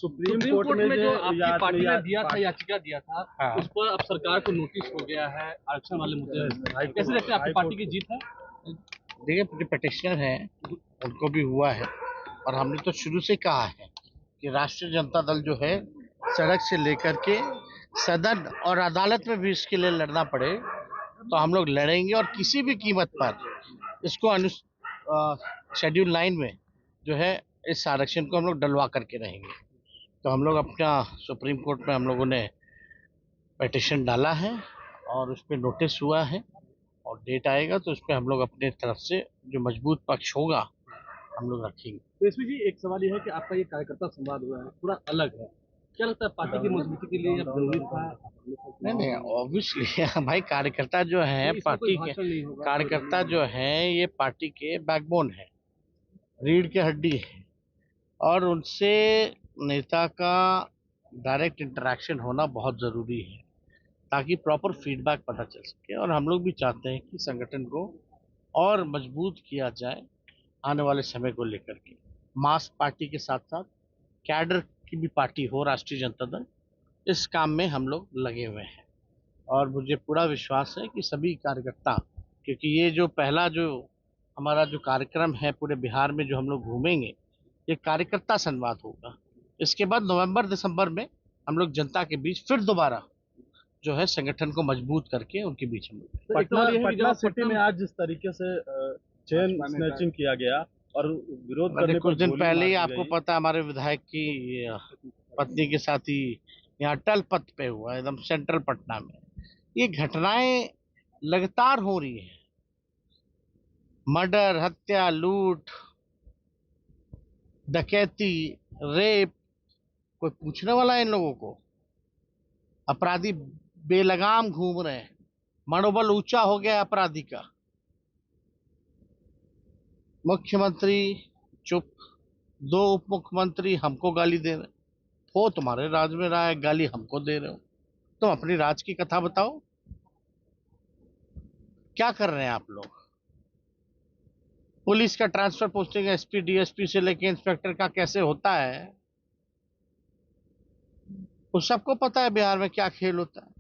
Supreme court में जो आपकी पार्टी ने दिया था, याचिका दिया था, हाँ। उस पर अब सरकार को नोटिस हो गया है आरक्षण वाले मुद्दे में। कैसे देखते हैं, आपकी पार्टी की जीत है? देखिए, जो पिटिशनर है उनको भी हुआ है, और हमने तो शुरू से कहा है कि राष्ट्रीय जनता दल जो है सड़क से लेकर के सदन और अदालत में भी इसके लिए लड़ना पड़े तो हम लोग लड़ेंगे, और किसी भी कीमत पर इसको शेड्यूल 9 में जो है इस आरक्षण को हम लोग डलवा करके रहेंगे। तो हम लोग अपना सुप्रीम कोर्ट में हम लोगों ने पिटिशन डाला है और उस पर नोटिस हुआ है, और डेट आएगा तो उस पर हम लोग अपने तरफ से जो मजबूत पक्ष होगा हम लोग रखेंगे। तो इसमें जी एक सवाल ये है कि आपका ये कार्यकर्ता संवाद हुआ है, पूरा अलग है, क्या लगता है पार्टी की मजबूती के लिए जरूरी था? नहीं, ऑब्वियसली भाई, कार्यकर्ता जो है पार्टी के कार्यकर्ता जो है ये पार्टी के बैकबोन है, रीढ़ की हड्डी है, और उनसे नेता का डायरेक्ट इंटरेक्शन होना बहुत ज़रूरी है ताकि प्रॉपर फीडबैक पता चल सके। और हम लोग भी चाहते हैं कि संगठन को और मजबूत किया जाए आने वाले समय को लेकर के। मास पार्टी के साथ साथ कैडर की भी पार्टी हो राष्ट्रीय जनता दल, इस काम में हम लोग लगे हुए हैं, और मुझे पूरा विश्वास है कि सभी कार्यकर्ता, क्योंकि ये जो पहला जो हमारा जो कार्यक्रम है पूरे बिहार में जो हम लोग घूमेंगे, ये कार्यकर्ता संवाद होगा। इसके बाद नवंबर दिसंबर में हम लोग जनता के बीच फिर दोबारा जो है संगठन को मजबूत करके उनके बीच में। पटना सिटी में आज जिस तरीके से चेन स्नैचिंग किया गया और विरोध करने कुछ दिन पहले ही आपको पता, हमारे विधायक की पत्नी के साथ ही यहाँ टल पथ पे हुआ, एकदम सेंट्रल पटना में। ये घटनाएं लगातार हो रही है, मर्डर, हत्या, लूट, डकैती, रेप, कोई पूछने वाला है इन लोगों को? अपराधी बेलगाम घूम रहे हैं, मनोबल ऊंचा हो गया अपराधी का। मुख्यमंत्री चुप, 2 उप मुख्यमंत्री हमको गाली दे रहे हो, तुम्हारे राज में रहा है, गाली हमको दे रहे हो। तुम अपनी राज की कथा बताओ, क्या कर रहे हैं आप लोग? पुलिस का ट्रांसफर पोस्टिंग एसपी डीएसपी से लेके इंस्पेक्टर का कैसे होता है, वो सबको पता है बिहार में क्या खेल होता है।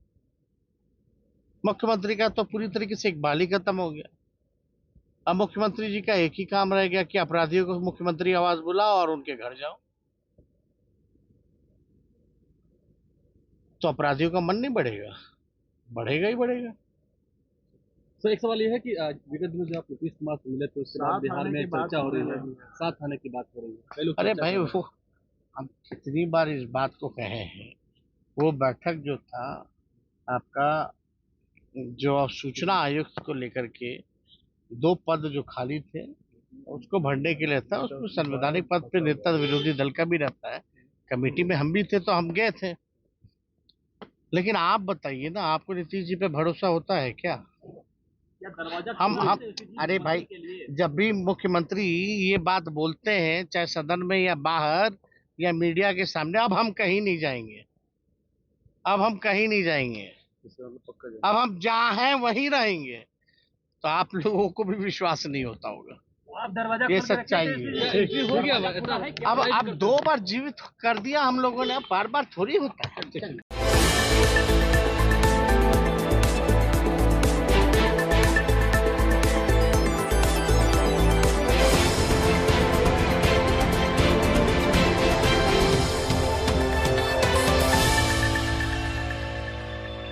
मुख्यमंत्री का तो पूरी तरीके से इकबाल ही खत्म हो गया। अब मुख्यमंत्री जी का एक ही काम रह गया कि अपराधियों को मुख्यमंत्री आवाज बुलाओ और उनके घर जाओ। तो अपराधियों का मन नहीं बढ़ेगा? बढ़ेगा ही बढ़ेगा। तो एक सवाल ये है कि विगत दिनों जब आप नीतीश कुमार से मिले तो उसके बाद बिहार में चर्चा हो रही है, 7 आने की बात हो रही है। अरे भाई, वो हम कितनी बार इस बात को कहे हैं, वो बैठक जो था आपका, जो सूचना आयुक्त को लेकर के 2 पद जो खाली थे उसको भरने के लिए था। उसमें संवैधानिक पद पे नेता विरोधी दल का भी रहता है, कमेटी में हम भी थे तो हम गए थे। लेकिन आप बताइए ना, आपको नीतीश जी पे भरोसा होता है क्या? हम अरे भाई, जब भी मुख्यमंत्री ये बात बोलते हैं, चाहे सदन में या बाहर या मीडिया के सामने, अब हम कहीं नहीं जाएंगे, अब हम कहीं नहीं जाएंगे, अब हम जहाँ हैं वहीं रहेंगे। तो आप लोगों को भी विश्वास नहीं होता होगा, ये सच्चाई है। हो गया अब 2 बार जीवित कर दिया हम लोगों ने, अब बार बार थोड़ी होता है।